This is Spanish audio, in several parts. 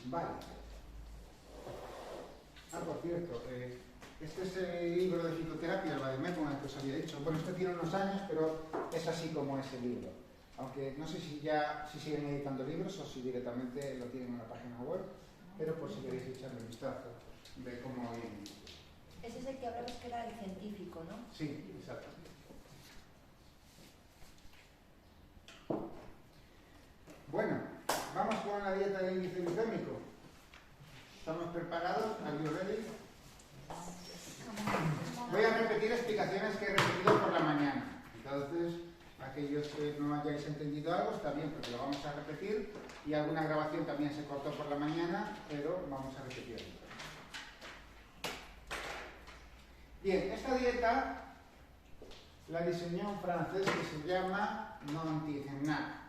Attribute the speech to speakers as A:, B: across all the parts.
A: Vale. Ah, por cierto, este es el libro de fitoterapia, el Vademecum, el que os había dicho. Bueno, este tiene unos años, pero es así como es el libro. Aunque no sé si siguen editando libros o si directamente lo tienen en la página web, pero por si queréis echarle un vistazo de cómo viene.
B: Ese es el que hablabas que era el científico, ¿no?
A: Sí, exacto. Bueno, vamos con la dieta de índice glucémico. ¿Estamos preparados? ¿Are you ready? Voy a repetir explicaciones que he repetido por la mañana. Entonces, aquellos que no hayáis entendido algo, está bien, porque lo vamos a repetir. Y alguna grabación también se cortó por la mañana, pero vamos a repetirlo. Bien, esta dieta la diseñó un francés que se llama Montignac.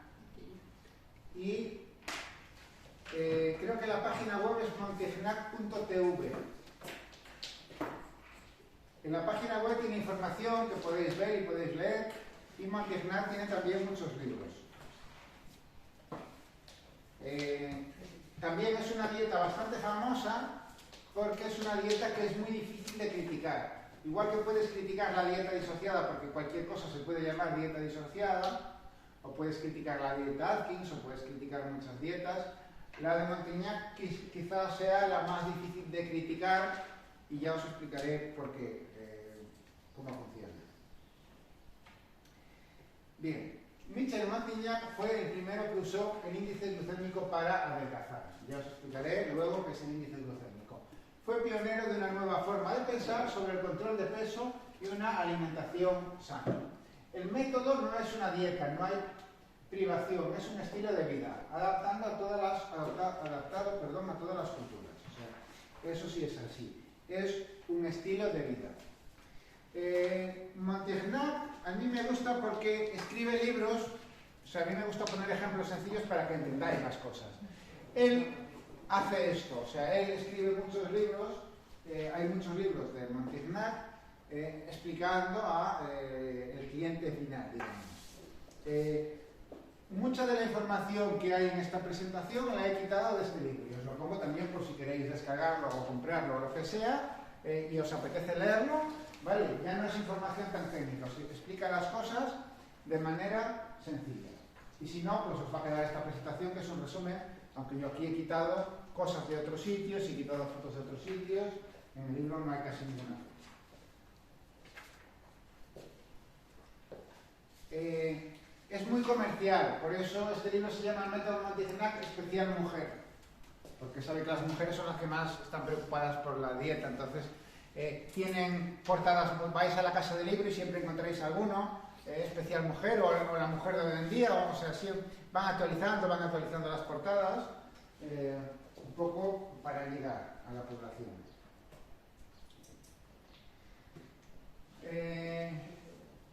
A: Y creo que la página web es montignac.tv. En la página web tiene información que podéis ver y podéis leer, y Montignac tiene también muchos libros. También es una dieta bastante famosa porque es una dieta que es muy difícil de criticar. Igual que puedes criticar la dieta disociada, porque cualquier cosa se puede llamar dieta disociada, o puedes criticar la dieta Atkins, o puedes criticar muchas dietas, la de Montignac quizás sea la más difícil de criticar, y ya os explicaré por qué, cómo funciona. Bien, Michel Montignac fue el primero que usó el índice glucémico para adelgazar. Ya os explicaré luego qué es el índice glucémico. Fue pionero de una nueva forma de pensar sobre el control de peso y una alimentación sana. El método no es una dieta, no hay privación, es un estilo de vida, adaptado a todas las culturas. O sea, eso sí es así. Es un estilo de vida. Montignac a mí me gusta porque escribe libros, o sea, a mí me gusta poner ejemplos sencillos para que entendáis las cosas. Él hace esto, o sea, él escribe muchos libros, hay muchos libros de Montignac explicando el cliente final, digamos. Mucha de la información que hay en esta presentación la he quitado de este libro, y os lo pongo también por si queréis descargarlo o comprarlo o lo que sea, y os apetece leerlo, ¿vale? Ya no es información tan técnica, os explica las cosas de manera sencilla. Y si no, pues os va a quedar esta presentación, que es un resumen, aunque yo aquí he quitado cosas de otros sitios, he quitado fotos de otros sitios, en el libro no hay casi ninguna foto. Es muy comercial, por eso este libro se llama El método Montignac especial mujer, porque sabe que las mujeres son las que más están preocupadas por la dieta. Entonces tienen portadas, vais a la casa del libro y siempre encontráis alguno, especial mujer o la mujer de hoy en día, o sea, así van actualizando las portadas, un poco para llegar a la población.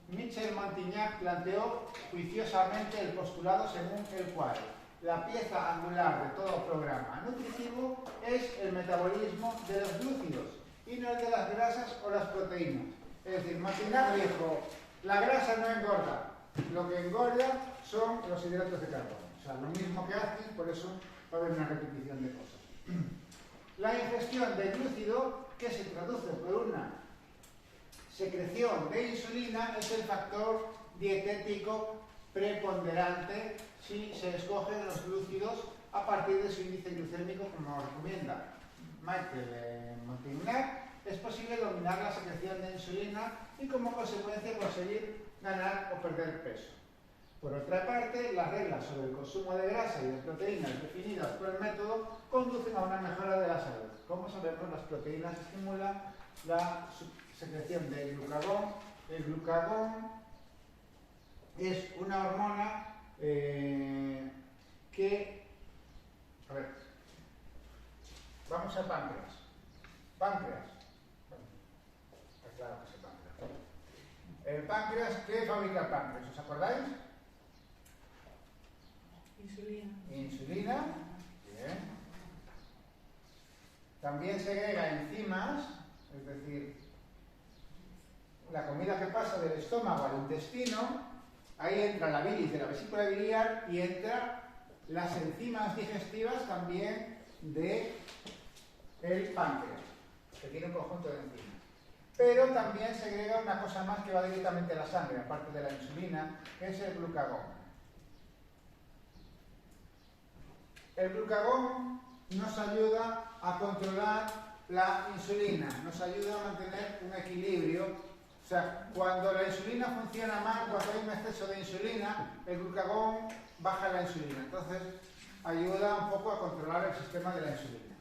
A: Michel Montignac planteó juiciosamente el postulado según el cual la pieza angular de todo programa nutritivo es el metabolismo de los glúcidos y no el de las grasas o las proteínas. Es decir, Montignac dijo, la grasa no engorda, lo que engorda son los hidratos de carbono. O sea, lo mismo que Atkins, por eso va a haber una repetición de cosas. La ingestión de glúcido, que se traduce por una secreción de insulina, es el factor dietético preponderante si se escogen los glúcidos a partir de su índice glucémico, como recomienda Michel Montignac. Es posible dominar la secreción de insulina y como consecuencia conseguir ganar o perder peso. Por otra parte, las reglas sobre el consumo de grasa y de proteínas definidas por el método conducen a una mejora de la salud. Como sabemos, las proteínas estimulan la secreción de glucagón. El glucagón es una hormona que... A ver, vamos al páncreas. Páncreas. Está claro que es el páncreas. El páncreas, ¿qué fabrica el páncreas? ¿Os acordáis?
C: Insulina.
A: Insulina. Bien. También segrega enzimas, es decir, la comida que pasa del estómago al intestino, ahí entra la bilis de la vesícula biliar y entra las enzimas digestivas también del páncreas, que tiene un conjunto de enzimas. Pero también segrega una cosa más que va directamente a la sangre, aparte de la insulina, que es el glucagón. El glucagón nos ayuda a controlar la insulina, nos ayuda a mantener un equilibrio. O sea, cuando la insulina funciona mal, cuando hay un exceso de insulina, el glucagón baja la insulina. Entonces, ayuda un poco a controlar el sistema de la insulina.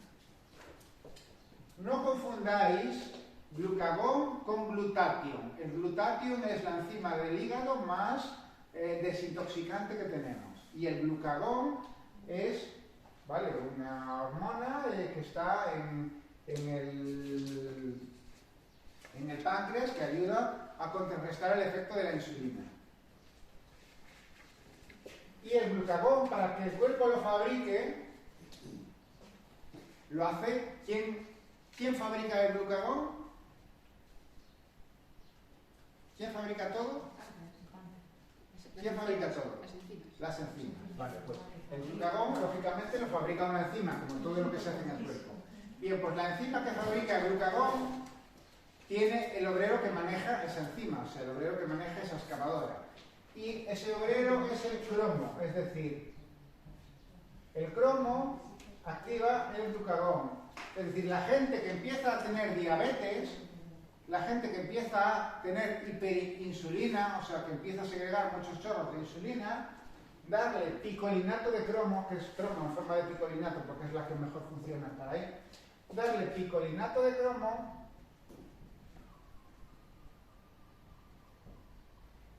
A: No confundáis glucagón con glutatión. El glutatión es la enzima del hígado más desintoxicante que tenemos. Y el glucagón es, ¿vale?, una hormona que está en el páncreas, que ayuda a contrarrestar el efecto de la insulina. Y el glucagón, para que el cuerpo lo fabrique, lo hace... ¿Quién fabrica el glucagón? ¿Quién fabrica todo? ¿Quién fabrica todo? Las enzimas. Vale, pues el glucagón, lógicamente, lo fabrica una enzima, como todo lo que se hace en el cuerpo. Bien, pues la enzima que fabrica el glucagón tiene el obrero que maneja esa enzima, o sea, el obrero que maneja esa excavadora. Y ese obrero es el cromo, es decir, el cromo activa el glucagón. Es decir, la gente que empieza a tener diabetes, la gente que empieza a tener hiperinsulina, o sea, que empieza a segregar muchos chorros de insulina, darle picolinato de cromo, que es cromo en forma de picolinato porque es la que mejor funciona para ahí, darle picolinato de cromo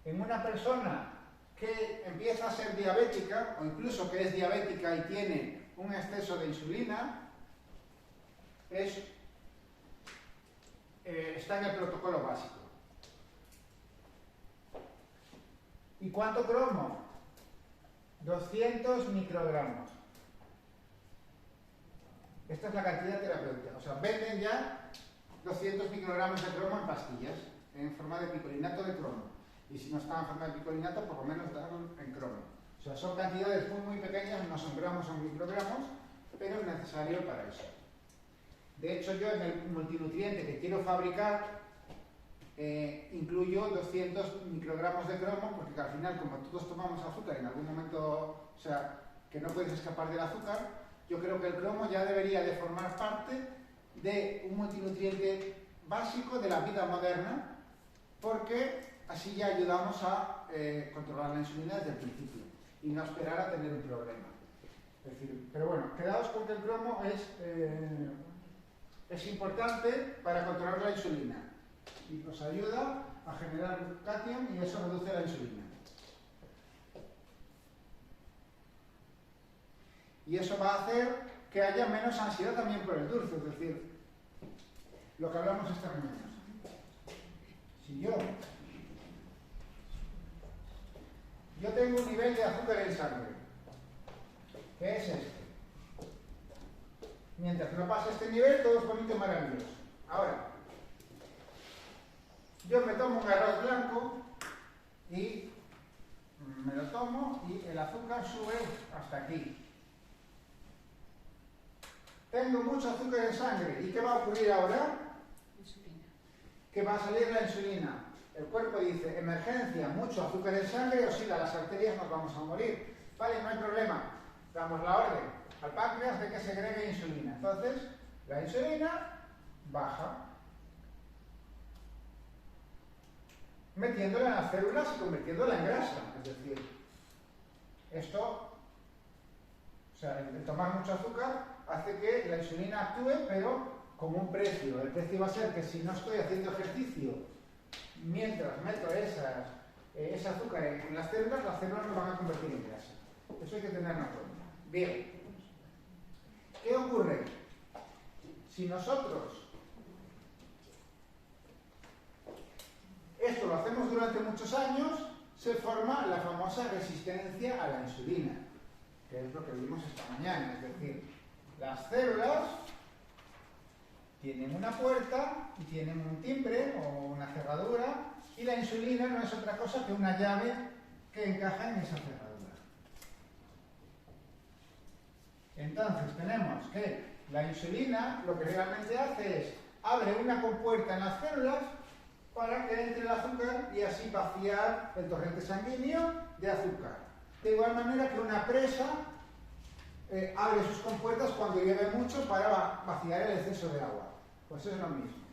A: en una persona que empieza a ser diabética, o incluso que es diabética y tiene un exceso de insulina, está en el protocolo básico. ¿Y cuánto cromo? 200 microgramos. Esta es la cantidad terapéutica. O sea, venden ya 200 microgramos de cromo en pastillas, en forma de picolinato de cromo. Y si no está en forma de picolinato, por lo menos dan en cromo. O sea, son cantidades muy pequeñas, no son gramos, son microgramos, pero es necesario para eso. De hecho, yo en el multinutriente que quiero fabricar incluyo 200 microgramos de cromo, porque al final, como todos tomamos azúcar en algún momento, o sea, que no puedes escapar del azúcar, yo creo que el cromo ya debería de formar parte de un multinutriente básico de la vida moderna, porque así ya ayudamos a controlar la insulina desde el principio y no esperar a tener un problema. Es decir, pero bueno, quedaos con que el cromo es importante para controlar la insulina y nos ayuda a generar glutatión y eso reduce la insulina. Y eso va a hacer que haya menos ansiedad también por el dulce, es decir, lo que hablamos esta mañana. Si yo tengo un nivel de azúcar en sangre, que es este. Mientras no pase este nivel, todo es bonito y maravilloso. Ahora, yo me tomo un arroz blanco y me lo tomo y el azúcar sube hasta aquí. Tengo mucho azúcar en sangre. ¿Y qué va a ocurrir ahora?
C: Insulina.
A: Que va a salir la insulina. El cuerpo dice, emergencia, mucho azúcar en sangre, oxida las arterias, nos vamos a morir. Vale, no hay problema. Damos la orden al páncreas de que segregue insulina. Entonces, la insulina baja, metiéndola en las células y convirtiéndola en grasa. Es decir, esto, o sea, el tomar mucho azúcar hace que la insulina actúe, pero con un precio. El precio va a ser que si no estoy haciendo ejercicio mientras meto ese azúcar en las células lo van a convertir en grasa. Eso hay que tenerlo en cuenta. Bien. ¿Qué ocurre? Si nosotros esto lo hacemos durante muchos años, se forma la famosa resistencia a la insulina, que es lo que vimos esta mañana. Es decir, las células tienen una puerta y tienen un timbre o una cerradura, y la insulina no es otra cosa que una llave que encaja en esa cerradura. Entonces tenemos que la insulina lo que realmente hace es abre una compuerta en las células para que entre el azúcar y así vaciar el torrente sanguíneo de azúcar. De igual manera que una presa abre sus compuertas cuando llueve mucho para vaciar el exceso de agua. Pues es lo mismo.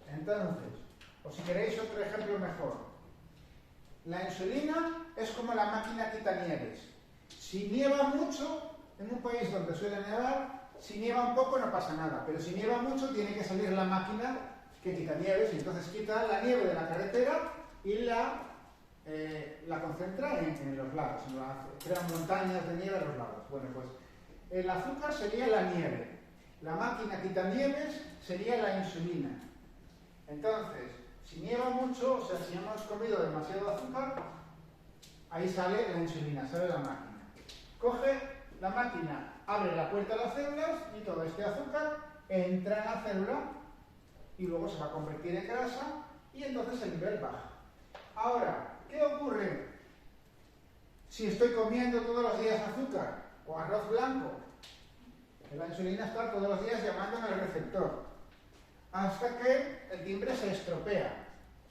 A: Entonces, o si queréis otro ejemplo mejor, la insulina es como la máquina quitanieves. Si nieva mucho, en un país donde suele nevar, si nieva un poco no pasa nada, pero si nieva mucho tiene que salir la máquina que quita nieves y entonces quita la nieve de la carretera y la concentra en los lagos, crea montañas de nieve en los lagos. Bueno, pues el azúcar sería la nieve, la máquina quitanieves sería la insulina. Entonces, si nieva mucho, o sea, si hemos comido demasiado azúcar, ahí sale la insulina, sale la máquina. Coge la máquina, abre la puerta a las células y todo este azúcar entra en la célula y luego se va a convertir en grasa y entonces el nivel baja. Ahora, ¿qué ocurre si estoy comiendo todos los días azúcar o arroz blanco? Que la insulina está todos los días llamando en el receptor hasta que el timbre se estropea.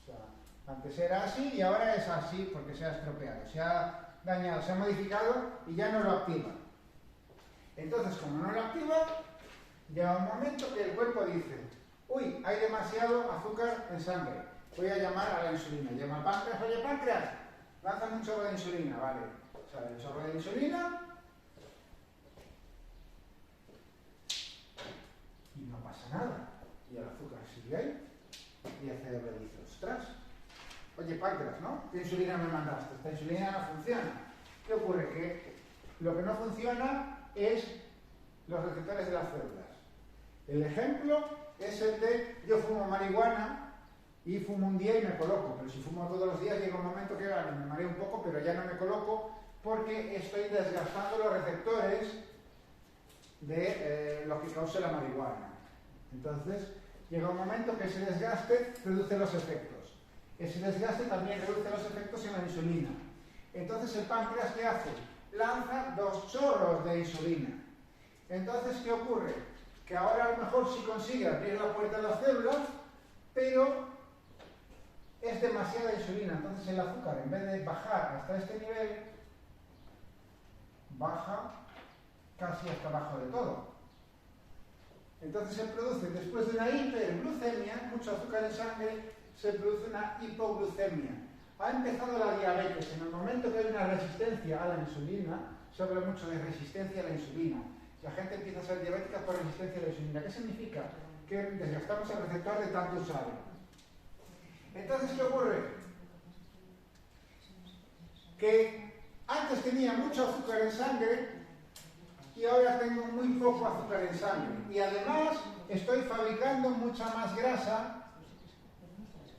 A: O sea, antes era así y ahora es así porque se ha estropeado, se ha dañado, se ha modificado y ya no lo activa. Entonces, como no lo activa, llega un momento que el cuerpo dice: uy, hay demasiado azúcar en sangre, voy a llamar a la insulina. Llama al páncreas: oye, páncreas, lánzame un chorro de insulina, vale. Sale el chorro de insulina y no pasa nada. Y el azúcar sigue ahí y el cerebro dice: ostras, oye, páncreas, ¿no? ¿Qué insulina me mandaste? Esta insulina no funciona. ¿Qué ocurre? Que lo que no funciona es los receptores de las células. El ejemplo es el de: yo fumo marihuana y fumo un día y me coloco, pero si fumo todos los días llega un momento que me mareo un poco, pero ya no me coloco porque estoy desgastando los receptores de lo que causa la marihuana. Entonces llega un momento que ese desgaste reduce los efectos. Ese desgaste también reduce los efectos en la insulina. Entonces el páncreas, ¿qué hace? Lanza 2 chorros de insulina. Entonces, ¿qué ocurre? Que ahora a lo mejor sí consigue abrir la puerta de las células, pero es demasiada insulina. Entonces el azúcar, en vez de bajar hasta este nivel, baja casi hasta abajo de todo. Entonces se produce, después de una hiperglucemia, mucho azúcar en sangre, se produce una hipoglucemia. Ha empezado la diabetes. En el momento que hay una resistencia a la insulina, se habla mucho de resistencia a la insulina. La gente empieza a ser diabética por resistencia a la insulina. ¿Qué significa? Que desgastamos el receptor de tanto usarlo. Entonces, ¿qué ocurre? Que antes tenía mucho azúcar en sangre y ahora tengo muy poco azúcar en sangre. Y además estoy fabricando mucha más grasa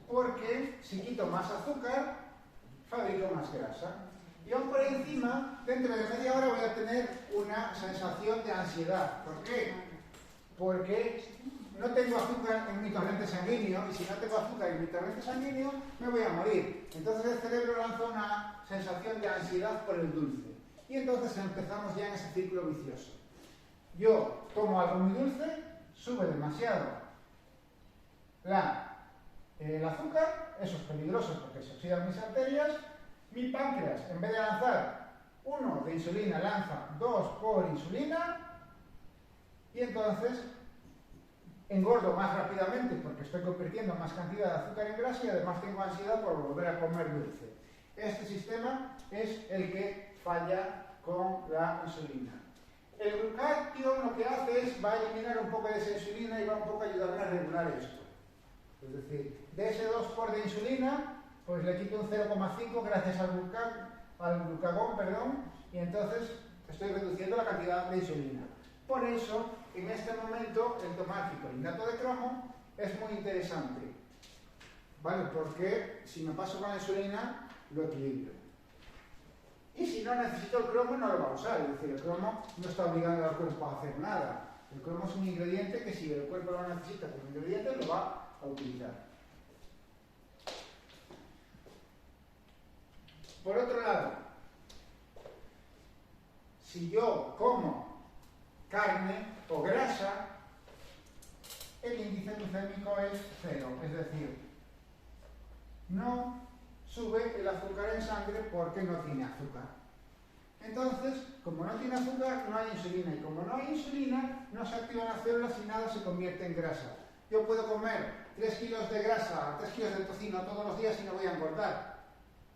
A: porque si quito más azúcar, fabrico más grasa. Y aún por encima, dentro de media hora voy a tener una sensación de ansiedad. ¿Por qué? Porque no tengo azúcar en mi torrente sanguíneo, y si no tengo azúcar en mi torrente sanguíneo, me voy a morir. Entonces el cerebro lanza una sensación de ansiedad por el dulce. Y entonces empezamos ya en ese círculo vicioso. Yo tomo algo muy dulce, sube demasiado el azúcar, eso es peligroso porque se oxidan mis arterias. Mi páncreas, en vez de lanzar 1 de insulina, lanza 2 por insulina, y entonces engordo más rápidamente porque estoy convirtiendo más cantidad de azúcar en grasa y además tengo ansiedad por volver a comer dulce. Este sistema es el que falla con la insulina. El glucagón lo que hace es, va a eliminar un poco de esa insulina y va un poco a ayudarme a regular esto. Es decir, de ese 2 por de insulina, pues le quito un 0,5 gracias al glucagón, y entonces estoy reduciendo la cantidad de insulina. Por eso, en este momento, el tomar cicolinato de cromo es muy interesante, ¿vale? Porque si me paso con la insulina, lo equilibro. Y si no necesito el cromo, no lo va a usar. Es decir, el cromo no está obligando al cuerpo a hacer nada. El cromo es un ingrediente que si el cuerpo lo necesita como ingrediente, lo va a utilizar. Por otro lado, si yo como carne o grasa, el índice glucémico es 0, es decir, no sube el azúcar en sangre porque no tiene azúcar. Entonces, como no tiene azúcar, no hay insulina, y como no hay insulina, no se activan las células y nada se convierte en grasa. Yo puedo comer 3 kilos de grasa, 3 kilos de tocino todos los días y no voy a engordar.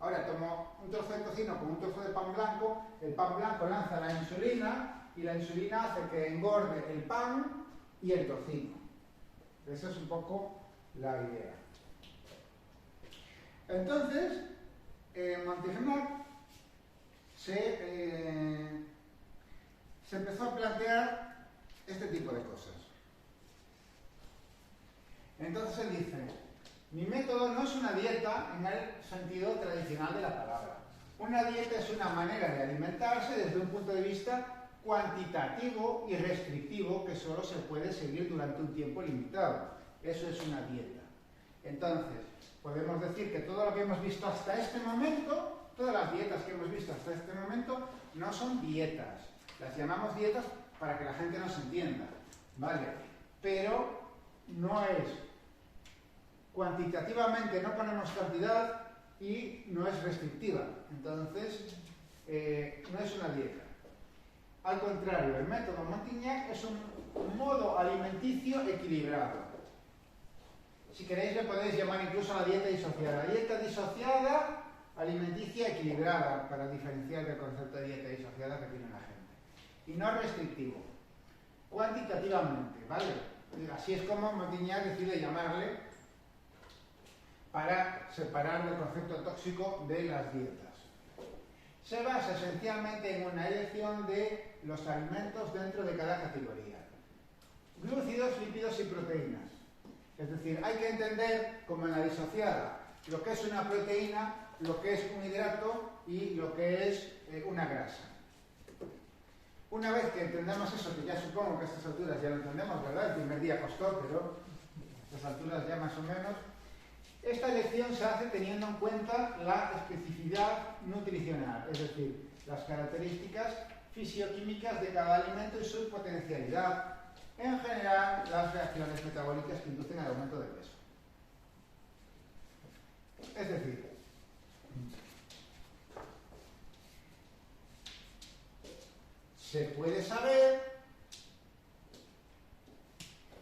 A: Ahora tomo un trozo de tocino con un trozo de pan blanco, el pan blanco lanza la insulina y la insulina hace que engorde el pan y el tocino. Esa es un poco la idea. Entonces, Montignac se empezó a plantear este tipo de cosas. Entonces él dice, mi método no es una dieta en el sentido tradicional de la palabra. Una dieta es una manera de alimentarse desde un punto de vista cuantitativo y restrictivo que solo se puede seguir durante un tiempo limitado. Eso es una dieta. Entonces, podemos decir que todo lo que hemos visto hasta este momento, todas las dietas que hemos visto hasta este momento, no son dietas. Las llamamos dietas para que la gente nos entienda, ¿vale? Pero no es, cuantitativamente no ponemos cantidad y no es restrictiva. Entonces, no es una dieta. Al contrario, el método Montignac es un modo alimenticio equilibrado. Si queréis le podéis llamar incluso a la dieta disociada. Dieta disociada, alimenticia equilibrada, para diferenciar del concepto de dieta disociada que tiene la gente. Y no restrictivo. Cuantitativamente, ¿vale? Así es como Montignac decide llamarle para separar el concepto tóxico de las dietas. Se basa esencialmente en una elección de los alimentos dentro de cada categoría. Glúcidos, lípidos y proteínas. Es decir, hay que entender, como en la disociada, lo que es una proteína, lo que es un hidrato y lo que es una grasa. Una vez que entendemos eso, que ya supongo que a estas alturas ya lo entendemos, ¿verdad? El primer día costó, pero a estas alturas ya más o menos. Esta elección se hace teniendo en cuenta la especificidad nutricional, es decir, las características fisioquímicas de cada alimento y su potencialidad. En general, las reacciones metabólicas que inducen al aumento de peso. Es decir, se puede saber,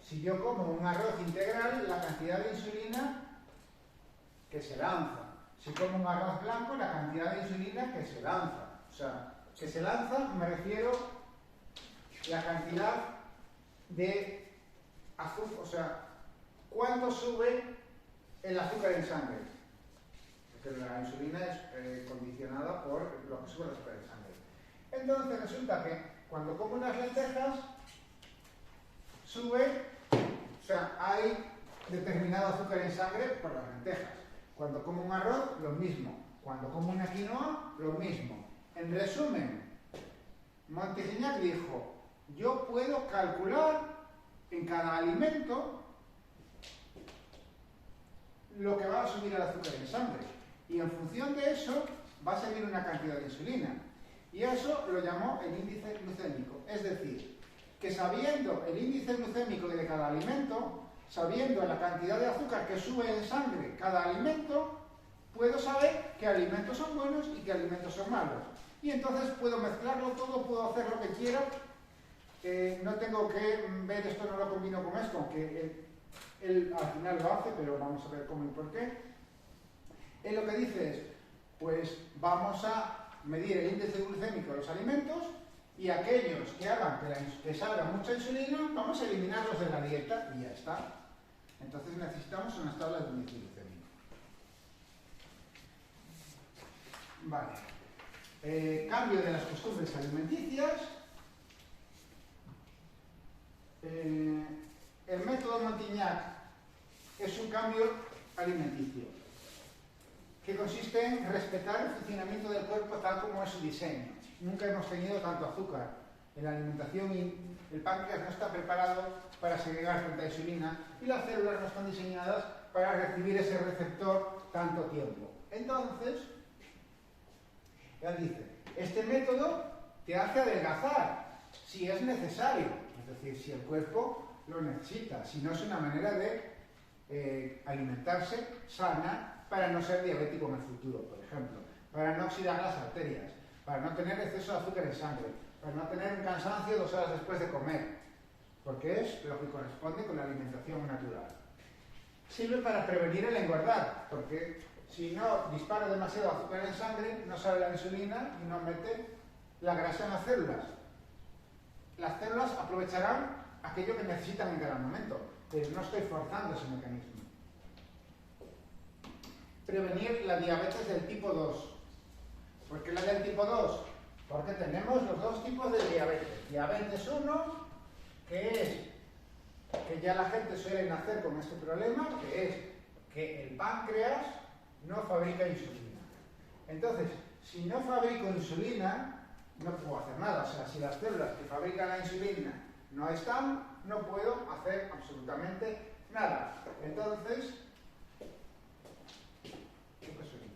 A: si yo como un arroz integral, la cantidad de insulina que se lanza. Si como un arroz blanco, la cantidad de insulina que se lanza. O sea, que se lanza, me refiero a la cantidad de azúcar, o sea, ¿cuánto sube el azúcar en sangre? Porque la insulina es condicionada por lo que sube el azúcar en sangre. Entonces resulta que cuando como unas lentejas, sube, o sea, hay determinado azúcar en sangre por las lentejas. Cuando como un arroz, lo mismo. Cuando como una quinoa, lo mismo. En resumen, Montignac dijo, yo puedo calcular en cada alimento lo que va a subir el azúcar en sangre. Y en función de eso va a salir una cantidad de insulina. Y eso lo llamó el índice glucémico. Es decir, que sabiendo el índice glucémico de cada alimento, sabiendo la cantidad de azúcar que sube en sangre cada alimento, puedo saber qué alimentos son buenos y qué alimentos son malos. Y entonces puedo mezclarlo todo, puedo hacer lo que quiera. No tengo que ver esto, no lo combino con esto, aunque él al final lo hace, pero vamos a ver cómo y por qué. Él lo que dice es, pues vamos a medir el índice glucémico de los alimentos y aquellos que hagan que salga mucha insulina, vamos a eliminarlos de la dieta y ya está. Entonces necesitamos unas tablas de índice glucémico. Vale. Cambio de las costumbres alimenticias. El método Montignac es un cambio alimenticio que consiste en respetar el funcionamiento del cuerpo tal como es su diseño. Nunca hemos tenido tanto azúcar en la alimentación y el páncreas no está preparado para segregar tanta insulina y las células no están diseñadas para recibir ese receptor tanto tiempo. Entonces, él dice, este método te hace adelgazar, si es necesario, es decir, si el cuerpo lo necesita, si no es una manera de alimentarse sana para no ser diabético en el futuro, por ejemplo, para no oxidar las arterias, para no tener exceso de azúcar en sangre, para no tener un cansancio 2 horas después de comer, porque es lo que corresponde con la alimentación natural. Sirve para prevenir el engordar, porque si no dispara demasiado azúcar en sangre, no sale la insulina y no mete la grasa en las células. Las células aprovecharán aquello que necesitan en cada momento, pero no estoy forzando ese mecanismo. Prevenir la diabetes del tipo 2. ¿Por qué la del tipo 2? Porque tenemos los dos tipos de diabetes. Diabetes 1, que ya la gente suele nacer con este problema, que es que el páncreas no fabrica insulina. Entonces, si no fabrico insulina, no puedo hacer nada. O sea, si las células que fabrican la insulina no están, no puedo hacer absolutamente nada. Entonces, ¿qué pasó aquí?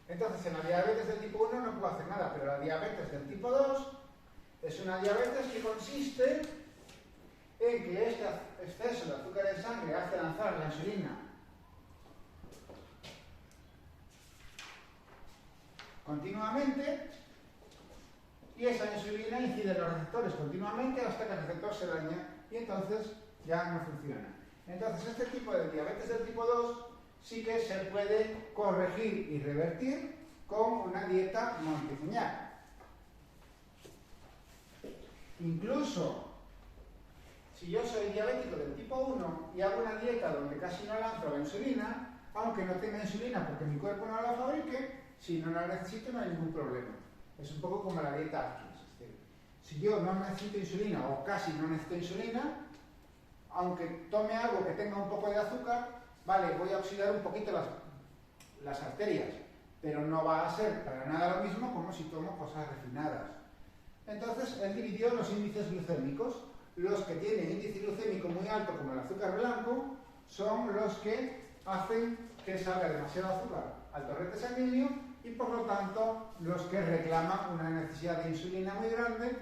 A: Entonces, en la diabetes del tipo 1 no puedo hacer nada, pero la diabetes del tipo 2 es una diabetes que consiste en que este exceso de azúcar en sangre hace lanzar la insulina continuamente y esa insulina incide en los receptores continuamente hasta que el receptor se daña y entonces ya no funciona. Entonces, este tipo de diabetes del tipo 2 sí que se puede corregir y revertir con una dieta Montesignac. Incluso si yo soy diabético del tipo 1 y hago una dieta donde casi no lanzo la insulina, aunque no tenga insulina porque mi cuerpo no la fabrique, si no la necesito no hay ningún problema. Es un poco como la dieta Atkins. Si yo no necesito insulina o casi no necesito insulina, aunque tome algo que tenga un poco de azúcar, vale, voy a oxidar un poquito las arterias, pero no va a ser para nada lo mismo como si tomo cosas refinadas. Entonces, él dividió los índices glucémicos. Los que tienen índice glucémico muy alto, como el azúcar blanco, son los que hacen que salga demasiado azúcar al torrente sanguíneo y, por lo tanto, los que reclaman una necesidad de insulina muy grande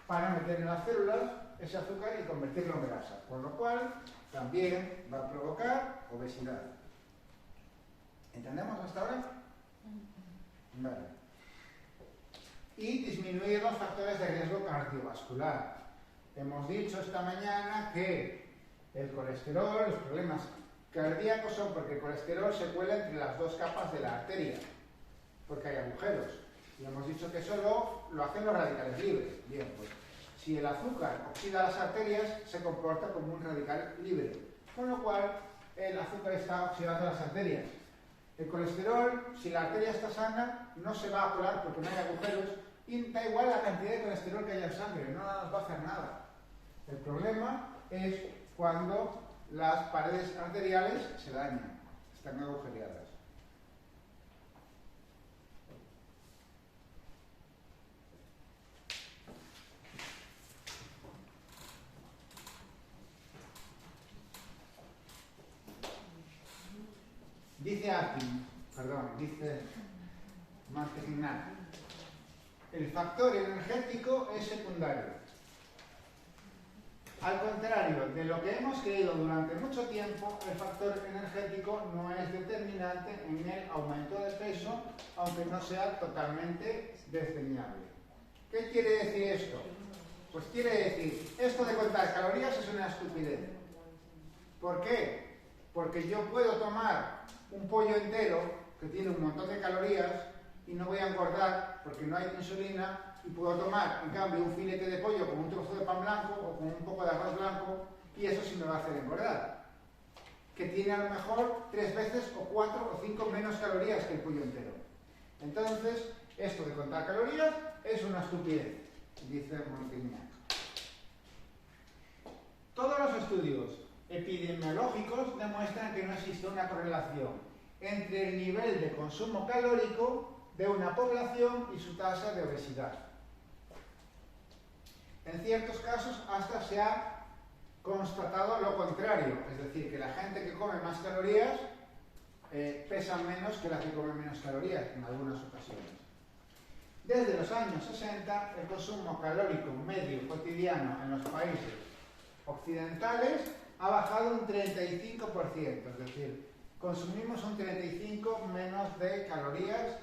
A: para meter en las células ese azúcar y convertirlo en grasa, con lo cual también va a provocar obesidad. ¿Entendemos hasta ahora? Vale. Y disminuir los factores de riesgo cardiovascular. Hemos dicho esta mañana que el colesterol, los problemas cardíacos son porque el colesterol se cuela entre las dos capas de la arteria, porque hay agujeros. Y hemos dicho que eso lo hacen los radicales libres. Bien, pues si el azúcar oxida las arterias, se comporta como un radical libre, con lo cual el azúcar está oxidando las arterias. El colesterol, si la arteria está sana, no se va a colar porque no hay agujeros y da igual la cantidad de colesterol que haya en sangre, no nos va a hacer nada. El problema es cuando las paredes arteriales se dañan, están agujereadas. Dice Montesignac, el factor energético es secundario. Al contrario de lo que hemos creído durante mucho tiempo, el factor energético no es determinante en el aumento de peso, aunque no sea totalmente desdeñable. ¿Qué quiere decir esto? Pues quiere decir, esto de contar calorías es una estupidez. ¿Por qué? Porque yo puedo tomar un pollo entero que tiene un montón de calorías y no voy a engordar porque no hay insulina, y puedo tomar, en cambio, un filete de pollo con un trozo de pan blanco o con un poco de arroz blanco y eso sí me va a hacer engordar. Que tiene a lo mejor 3 veces o 4 o 5 menos calorías que el pollo entero. Entonces, esto de contar calorías es una estupidez, dice Montesignac. Todos los estudios epidemiológicos demuestran que no existe una correlación entre el nivel de consumo calórico de una población y su tasa de obesidad. En ciertos casos hasta se ha constatado lo contrario, es decir, que la gente que come más calorías pesan menos que las que comen menos calorías en algunas ocasiones. Desde los años 60, el consumo calórico medio cotidiano en los países occidentales ha bajado un 35%, es decir, consumimos un 35% menos de calorías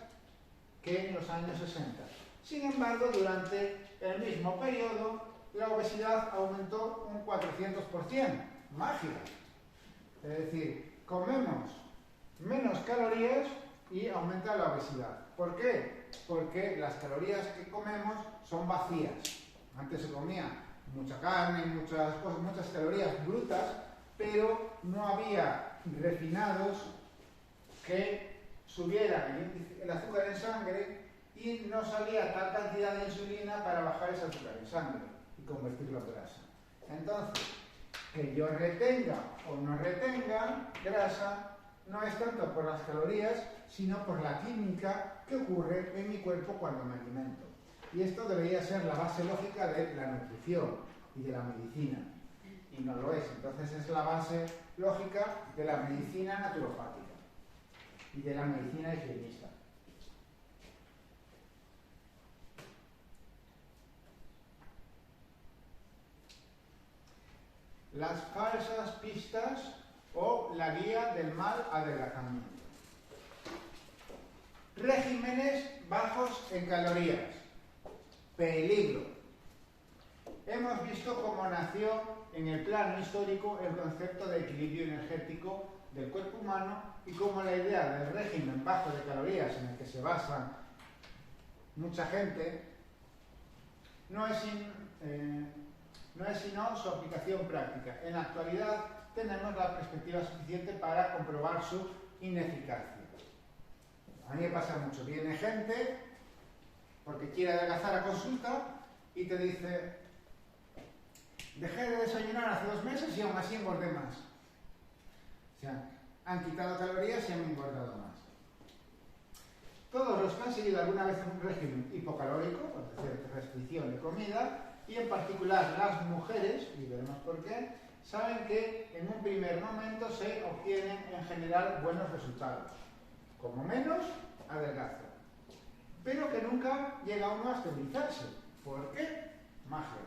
A: que en los años 60. Sin embargo, durante el mismo periodo, la obesidad aumentó un 400%. ¡Magia! Es decir, comemos menos calorías y aumenta la obesidad. ¿Por qué? Porque las calorías que comemos son vacías. Antes se comía mucha carne, muchas cosas, muchas calorías brutas, pero no había refinados que subieran el azúcar en sangre y no salía tal cantidad de insulina para bajar ese azúcar en sangre y convertirlo en grasa. Entonces, que yo retenga o no retenga grasa no es tanto por las calorías, sino por la química que ocurre en mi cuerpo cuando me alimento. Y esto debería ser la base lógica de la nutrición y de la medicina. Y no lo es. Entonces es la base lógica de la medicina naturopática y de la medicina higienista. Las falsas pistas o la guía del mal adelgazamiento. Regímenes bajos en calorías. Peligro. Hemos visto cómo nació en el plano histórico el concepto de equilibrio energético del cuerpo humano y cómo la idea del régimen bajo de calorías en el que se basa mucha gente no es sino su aplicación práctica. En la actualidad tenemos la perspectiva suficiente para comprobar su ineficacia. A mí me pasa mucho. Viene gente porque quiere adelgazar a consulta y te dice: dejé de desayunar hace 2 meses y aún así engordé más. O sea, han quitado calorías y han engordado más. Todos los que han seguido alguna vez un régimen hipocalórico, es decir, restricción de comida, y en particular las mujeres, y veremos por qué, saben que en un primer momento se obtienen en general buenos resultados. Como menos, adelgazo. Pero que nunca llega uno a estabilizarse. ¿Por qué? Magia.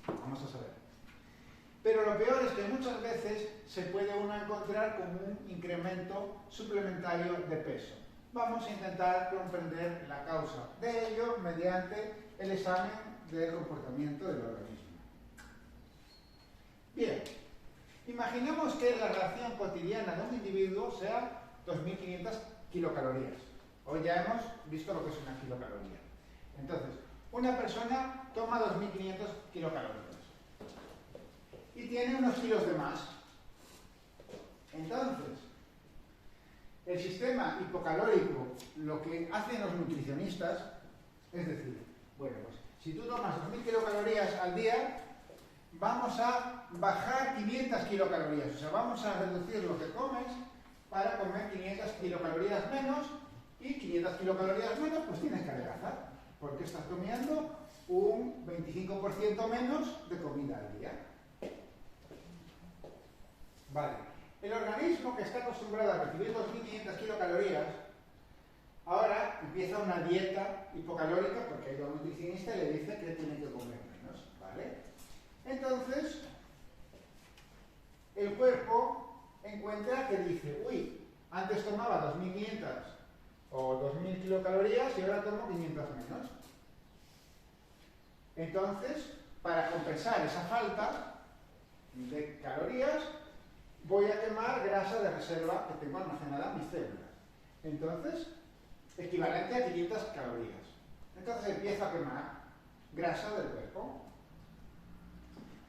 A: Vamos a saber. Pero lo peor es que muchas veces se puede uno encontrar con un incremento suplementario de peso. Vamos a intentar comprender la causa de ello mediante el examen del comportamiento del organismo. Bien, imaginemos que la ración cotidiana de un individuo sea 2.500 kilocalorías. Hoy ya hemos visto lo que es una kilocaloría. Entonces, una persona toma 2.500 kilocalorías y tiene unos kilos de más. Entonces, el sistema hipocalórico, lo que hacen los nutricionistas, es decir, bueno, pues si tú tomas 2.000 kilocalorías al día, vamos a bajar 500 kilocalorías, o sea, vamos a reducir lo que comes para comer 500 kilocalorías menos, y 500 kilocalorías menos, pues tienes que adelgazar, porque estás comiendo un 25% menos de comida al día. Vale. El organismo que está acostumbrado a recibir 2.500 kilocalorías, ahora empieza una dieta hipocalórica porque hay un nutricionista y le dice que tiene que comer menos, ¿vale? Entonces, el cuerpo encuentra que dice: uy, antes tomaba 2.500 o 2.000 kilocalorías y ahora tomo 500 menos. Entonces, para compensar esa falta de calorías, voy a quemar grasa de reserva que tengo almacenada en mis células. Entonces, equivalente a 500 calorías. Entonces empiezo a quemar grasa del cuerpo,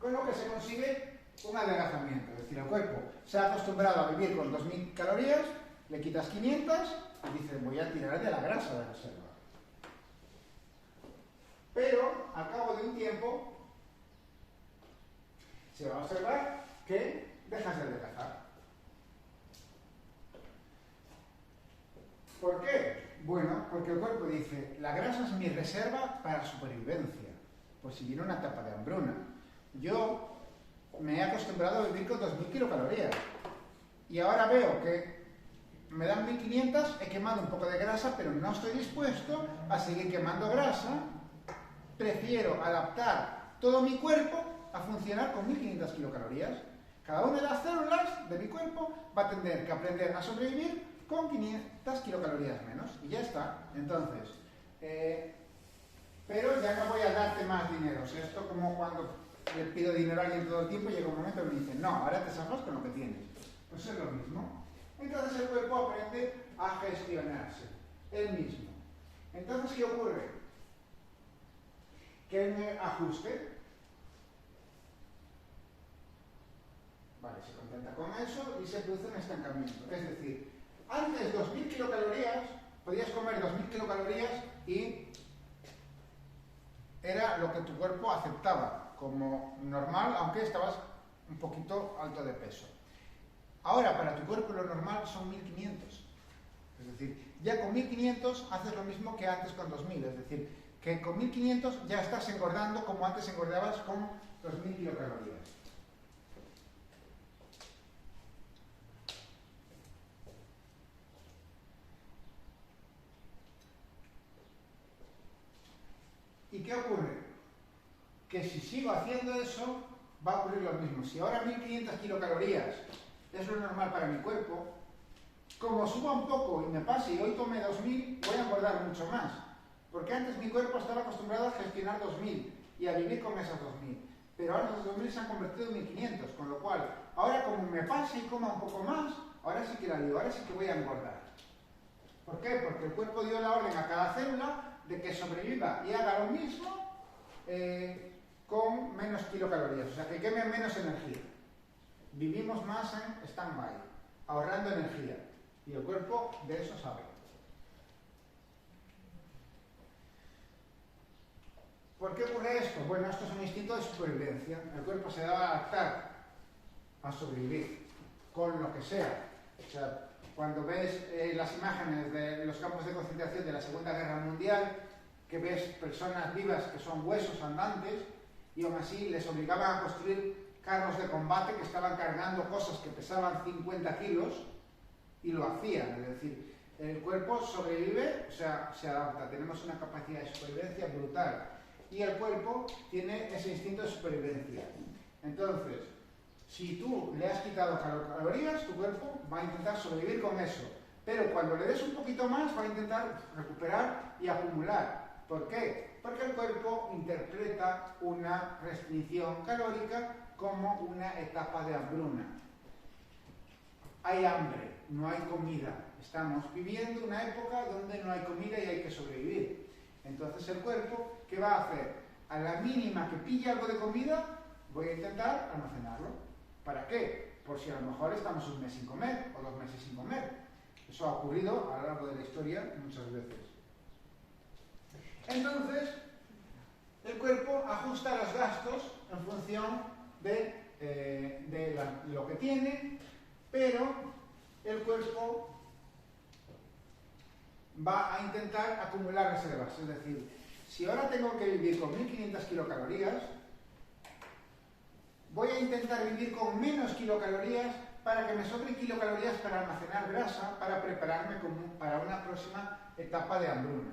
A: con lo que se consigue un adelgazamiento. Es decir, el cuerpo se ha acostumbrado a vivir con 2.000 calorías, le quitas 500 y dice: voy a tirar de la grasa de reserva. Pero, al cabo de un tiempo, se va a observar que dejas de adelgazar. ¿Por qué? Bueno, porque el cuerpo dice: la grasa es mi reserva para supervivencia. Pues si viene una etapa de hambruna. Yo me he acostumbrado a vivir con 2.000 kilocalorías. Y ahora veo que me dan 1500, he quemado un poco de grasa, pero no estoy dispuesto a seguir quemando grasa. Prefiero adaptar todo mi cuerpo a funcionar con 1500 kilocalorías. Cada una de las células de mi cuerpo va a tener que aprender a sobrevivir con 500 kilocalorías menos. Y ya está. Entonces, pero ya no voy a darte más dinero. O sea, esto como cuando le pido dinero a alguien todo el tiempo, llega un momento que me dicen, no, ahora te zafas con lo que tienes. Pues es lo mismo. Entonces el cuerpo aprende a gestionarse, él mismo. Entonces, ¿qué ocurre? Que en el ajuste, vale, se contenta con eso y se produce un estancamiento. Es decir, antes 2000 kilocalorías, podías comer 2000 kilocalorías y era lo que tu cuerpo aceptaba como normal, aunque estabas un poquito alto de peso. Ahora, para tu cuerpo lo normal son 1500. Es decir, ya con 1500 haces lo mismo que antes con 2000. Es decir, que con 1500 ya estás engordando como antes engordabas con 2000 kilocalorías. ¿Y qué ocurre? Que si sigo haciendo eso, va a ocurrir lo mismo. Si ahora 1500 kilocalorías es lo normal para mi cuerpo, como suba un poco y me pase y hoy tome 2000, voy a engordar mucho más. Porque antes mi cuerpo estaba acostumbrado a gestionar 2000 y a vivir con esas 2000. Pero ahora esos 2000 se han convertido en 1500, con lo cual, ahora como me pase y coma un poco más, ahora sí que la digo, ahora sí que voy a engordar. ¿Por qué? Porque el cuerpo dio la orden a cada célula de que sobreviva y haga lo mismo con menos kilocalorías, o sea, que queme menos energía. Vivimos más en stand-by, ahorrando energía, y el cuerpo de eso sabe. ¿Por qué ocurre esto? Bueno, esto es un instinto de supervivencia. El cuerpo se va a adaptar a sobrevivir, con lo que sea. O sea, cuando ves las imágenes de los campos de concentración de la Segunda Guerra Mundial, que ves personas vivas que son huesos andantes, y aún así les obligaban a construir carros de combate que estaban cargando cosas que pesaban 50 kilos, y lo hacían. Es decir, el cuerpo sobrevive, o sea, se adapta. Tenemos una capacidad de supervivencia brutal. Y el cuerpo tiene ese instinto de supervivencia. Entonces, si tú le has quitado calorías, tu cuerpo va a intentar sobrevivir con eso. Pero cuando le des un poquito más, va a intentar recuperar y acumular. ¿Por qué? Porque el cuerpo interpreta una restricción calórica como una etapa de hambruna. Hay hambre, no hay comida. Estamos viviendo una época donde no hay comida y hay que sobrevivir. Entonces el cuerpo, ¿qué va a hacer? A la mínima que pille algo de comida, voy a intentar almacenarlo. ¿Para qué? Por si a lo mejor estamos un mes sin comer o 2 meses sin comer. Eso ha ocurrido a lo largo de la historia muchas veces. Entonces, el cuerpo ajusta los gastos en función de lo que tiene, pero el cuerpo va a intentar acumular reservas. Es decir, si ahora tengo que vivir con 1500 kilocalorías, voy a intentar vivir con menos kilocalorías para que me sobren kilocalorías para almacenar grasa, para prepararme para una próxima etapa de hambruna.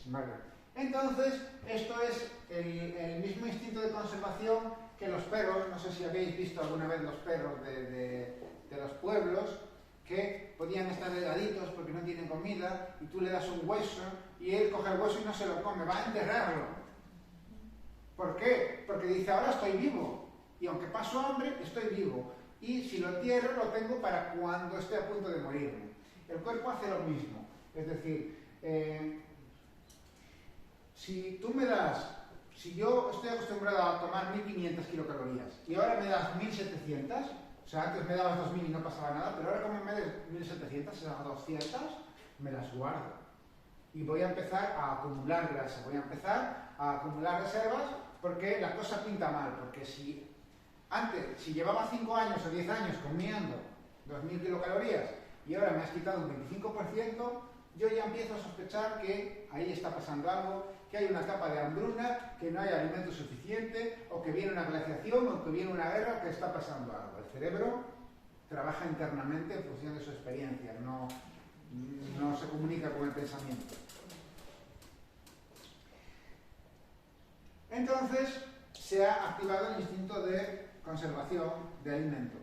A: ¿Vale? Entonces, esto es el mismo instinto de conservación que los perros. No sé si habéis visto alguna vez los perros de los pueblos, que podían estar delgaditos porque no tienen comida, y tú le das un hueso, y él coge el hueso y no se lo come, va a enterrarlo. ¿Por qué? Porque dice, ahora estoy vivo, y aunque paso hambre, estoy vivo. Y si lo entierro, lo tengo para cuando esté a punto de morirme. El cuerpo hace lo mismo. Es decir, si yo estoy acostumbrado a tomar 1500 kilocalorías y ahora me das 1700, o sea, antes me dabas 2000 y no pasaba nada, pero ahora como me des 1700, esas 200, me las guardo. Y voy a empezar a acumular grasa, voy a empezar a acumular reservas, porque la cosa pinta mal. Porque si llevaba 5 años o 10 años comiendo 2000 kilocalorías y ahora me has quitado un 25%, yo ya empiezo a sospechar que ahí está pasando algo, que hay una etapa de hambruna, que no hay alimento suficiente, o que viene una glaciación, o que viene una guerra, o que está pasando algo. El cerebro trabaja internamente en función de su experiencia, no no se comunica con el pensamiento. Entonces, se ha activado el instinto de conservación de alimento.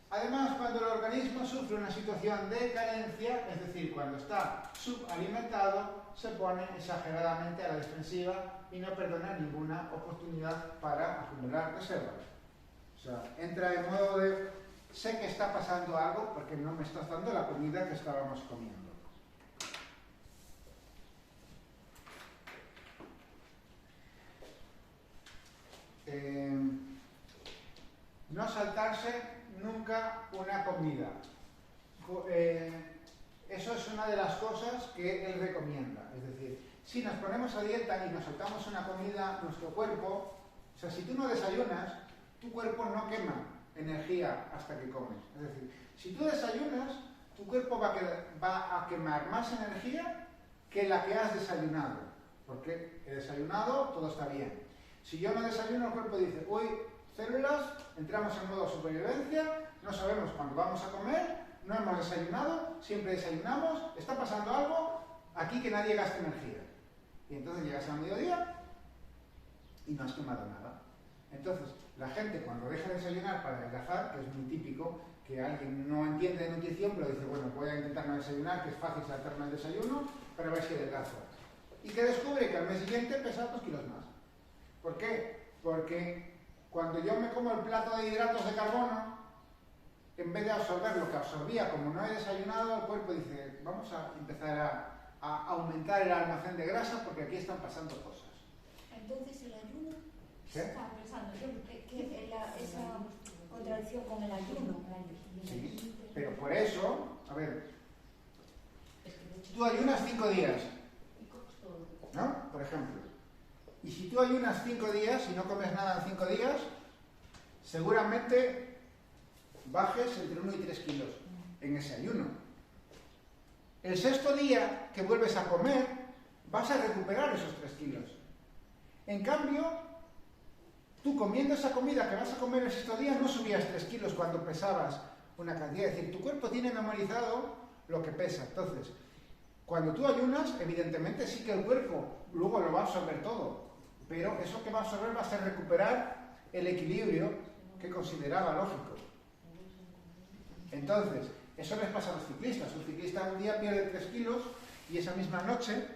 A: Además, cuando el organismo sufre una situación de carencia, es decir, cuando está subalimentado, se pone exageradamente a la defensiva y no perdona ninguna oportunidad para acumular reservas. O sea, entra en modo de, sé que está pasando algo porque no me está dando la comida que estábamos comiendo. No saltarse nunca una comida. Eso es una de las cosas que él recomienda. Es decir, si nos ponemos a dieta y nos saltamos una comida, nuestro cuerpo, o sea, si tú no desayunas, tu cuerpo no quema energía hasta que comes. Es decir, si tú desayunas, tu cuerpo va a quemar más energía que la que has desayunado. Porque he desayunado, todo está bien. Si yo no desayuno, el cuerpo dice, uy, células, entramos en modo supervivencia, no sabemos cuándo vamos a comer, no hemos desayunado, siempre desayunamos, está pasando algo, aquí que nadie gaste energía. Y entonces llegas al mediodía y no has quemado nada. Entonces, la gente cuando deja de desayunar para adelgazar, que es muy típico, que alguien no entiende de nutrición, pero dice, bueno, voy a intentar no desayunar, que es fácil saltarme el desayuno, para ver si adelgazo. Y que descubre que al mes siguiente pesa 2 kilos más. ¿Por qué? Porque cuando yo me como el plato de hidratos de carbono, en vez de absorber lo que absorbía, como no he desayunado, el cuerpo dice, vamos a empezar a aumentar el almacén de grasa porque aquí están pasando cosas.
B: Entonces el ayuno,
A: ¿Qué?
B: estaba pensando yo, que esa contradicción con el ayuno.
A: Sí, pero por eso, a ver, tú ayunas 5 días, ¿no? Por ejemplo. Y si tú ayunas 5 días y no comes nada en 5 días, seguramente bajes entre 1 y 3 kilos en ese ayuno. El 6.º día que vuelves a comer, vas a recuperar esos 3 kilos. En cambio, tú comiendo esa comida que vas a comer el 6.º día, no subías 3 kilos cuando pesabas una cantidad. Es decir, tu cuerpo tiene memorizado lo que pesa. Entonces, cuando tú ayunas, evidentemente sí que el cuerpo luego lo va a absorber todo. Pero eso que va a absorber va a ser recuperar el equilibrio que consideraba lógico. Entonces, eso les pasa a los ciclistas. Un ciclista un día pierde 3 kilos y esa misma noche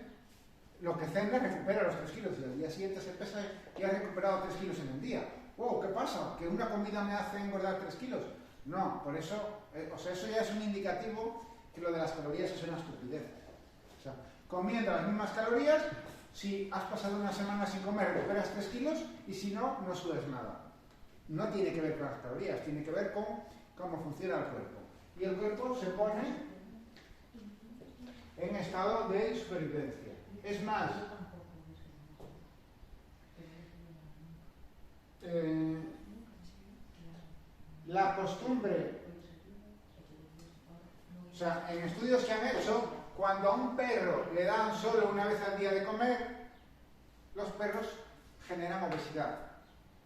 A: lo que cena recupera los 3 kilos y al día siguiente se pesa y ha recuperado 3 kilos en el día. ¡Wow! ¿Qué pasa? ¿Que una comida me hace engordar 3 kilos? No, por eso, o sea, eso ya es un indicativo que lo de las calorías es una estupidez. O sea, comiendo las mismas calorías, si has pasado una semana sin comer, recuperas 3 kilos y si no, no subes nada. No tiene que ver con las calorías, tiene que ver con cómo funciona el cuerpo. Y el cuerpo se pone en estado de supervivencia. Es más, la costumbre, o sea, en estudios que han hecho, cuando a un perro le dan solo una vez al día de comer, los perros generan obesidad.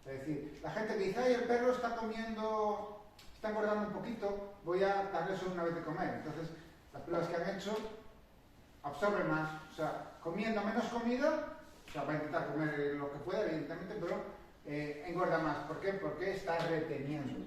A: Es decir, la gente que dice, ay, el perro está comiendo, está engordando un poquito, voy a darle solo una vez de comer. Entonces, las pruebas que han hecho absorben más. O sea, comiendo menos comida, o sea, va a intentar comer lo que pueda, evidentemente, pero engorda más. ¿Por qué? Porque está reteniendo.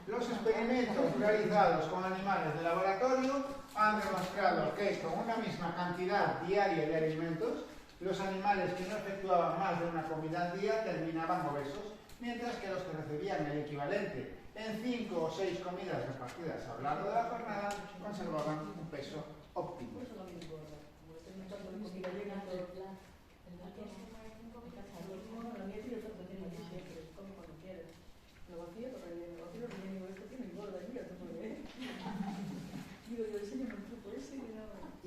A: Los experimentos realizados con animales de laboratorio han demostrado que con una misma cantidad diaria de alimentos, los animales que no efectuaban más de una comida al día terminaban obesos, mientras que los que recibían el equivalente en 5 o 6 comidas repartidas a lo largo de la jornada conservaban un peso óptimo.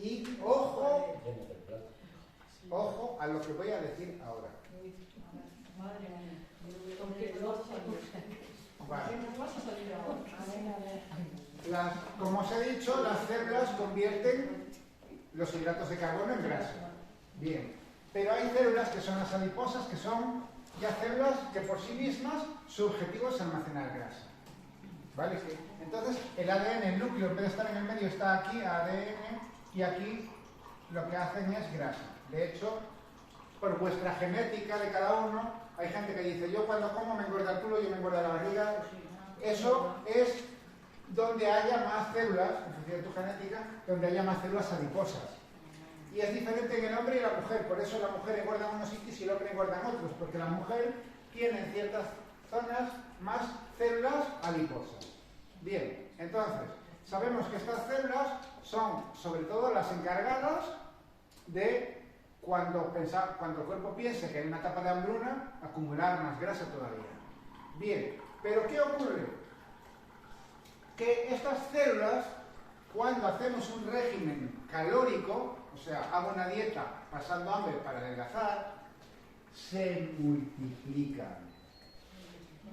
A: Y ojo a lo que voy a decir ahora. Vale. Como os he dicho, las células convierten los hidratos de carbono en grasa. Bien, pero hay células que son las adiposas, que son y a células que por sí mismas su objetivo es almacenar grasa. ¿Vale? Entonces, el ADN, el núcleo, en vez de estar en el medio, está aquí, ADN, y aquí lo que hacen es grasa. De hecho, por vuestra genética de cada uno, hay gente que dice, yo cuando como me engorda el culo, yo me engorda la barriga. Eso es donde haya más células, en función de tu genética, donde haya más células adiposas. Y es diferente en el hombre y la mujer, por eso la mujer engorda en unos sitios y el hombre engorda en otros, porque la mujer tiene en ciertas zonas más células adiposas. Bien, entonces, sabemos que estas células son sobre todo las encargadas de, cuando el cuerpo piense que hay una etapa de hambruna, acumular más grasa todavía. Bien, pero ¿qué ocurre? Que estas células, cuando hacemos un régimen calórico, o sea, hago una dieta pasando hambre para adelgazar, se multiplican.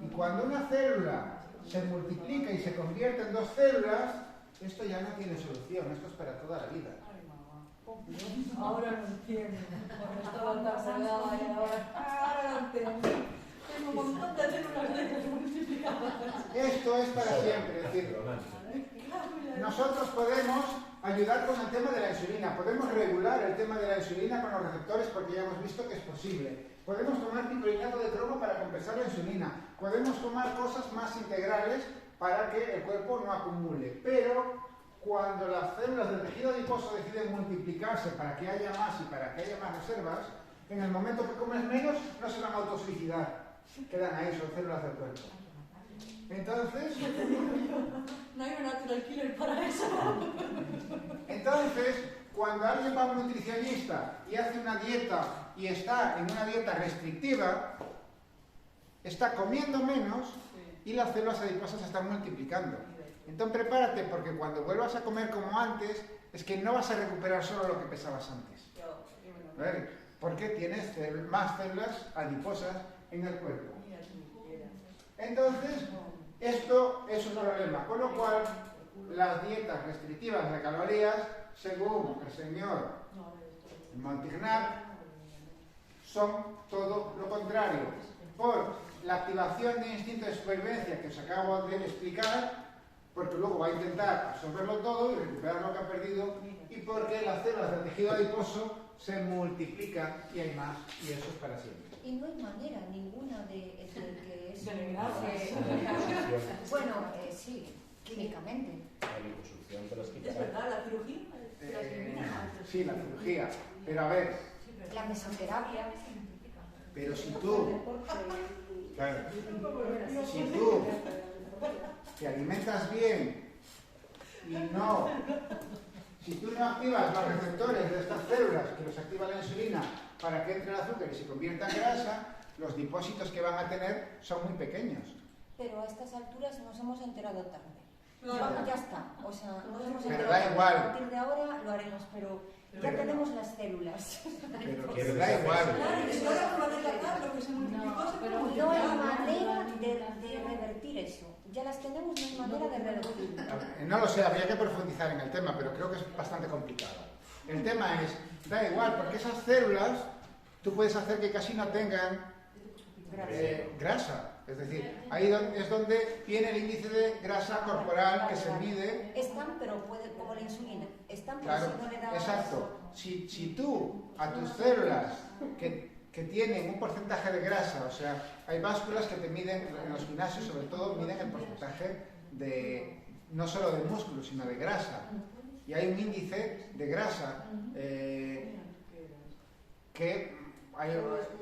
A: Y cuando una célula se multiplica y se convierte en dos células, esto ya no tiene solución, esto es para toda la vida.
C: Ahora lo entiendo. Cuando estaba tan salada y ahora lo entiendo. Tengo un montón de células de multiplicadas.
A: Esto es para siempre, es decir, nosotros podemos ayudar con el tema de la insulina, podemos regular el tema de la insulina con los receptores porque ya hemos visto que es posible. Podemos tomar picolinato de cromo para compensar la insulina, podemos tomar cosas más integrales para que el cuerpo no acumule, pero cuando las células del tejido adiposo deciden multiplicarse para que haya más y para que haya más reservas, en el momento que comes menos no se van a autosuicidar, quedan ahí, son células del cuerpo. Entonces,
C: no hay un natural killer para eso.
A: Entonces, cuando alguien va a un nutricionista y hace una dieta y está en una dieta restrictiva, está comiendo menos y las células adiposas se están multiplicando. Entonces prepárate, porque cuando vuelvas a comer como antes, es que no vas a recuperar solo lo que pesabas antes. ¿Vale? Porque tienes más células adiposas en el cuerpo. Entonces, esto es un problema, con lo cual las dietas restrictivas de calorías, según el señor Montignac, son todo lo contrario. Por la activación de instinto de supervivencia que os acabo de explicar, porque luego va a intentar absorberlo todo y recuperar lo que ha perdido, y porque las células del tejido adiposo se multiplican y hay más, y eso es para siempre.
B: Y no hay manera ninguna de que eso...
D: Bueno,
B: sí, químicamente.
D: la liposucción te las quita.
C: Es verdad, la cirugía.
A: Sí, la cirugía. Pero a ver,
B: La mesoterapia.
A: pero si tú te alimentas bien y no, si tú no activas los receptores de estas células que los activa la insulina para que entre el azúcar y se convierta en grasa, los depósitos que van a tener son muy pequeños.
B: Pero a estas alturas nos hemos enterado tarde.
C: Claro.
B: Ya está. O sea, nos hemos
A: Pero
B: enterado
A: da
B: tarde.
A: igual.
B: A partir de ahora lo haremos, pero ya
A: Pero-
B: tenemos las células.
A: Pero da igual.
C: Claro, y ahora por lo de tratar, lo que se multiplicó se
B: No
C: multiplicó.
B: hay manera de revertir eso. Ya las tenemos, no hay manera de revertirlo.
A: No lo sé, habría que profundizar en el tema, pero creo que es bastante complicado. El tema es, da igual, porque esas células tú puedes hacer que casi no tengan grasa. Es decir, ahí es donde viene el índice de grasa corporal que se mide.
B: Están, pero puede, como la insulina. Están, pero
A: Claro,
B: si no le das...
A: exacto. Si tú a tus células que tienen un porcentaje de grasa, o sea, hay básculas que te miden, en los gimnasios sobre todo, miden el porcentaje de, no solo de músculo, sino de grasa. Y hay un índice de grasa que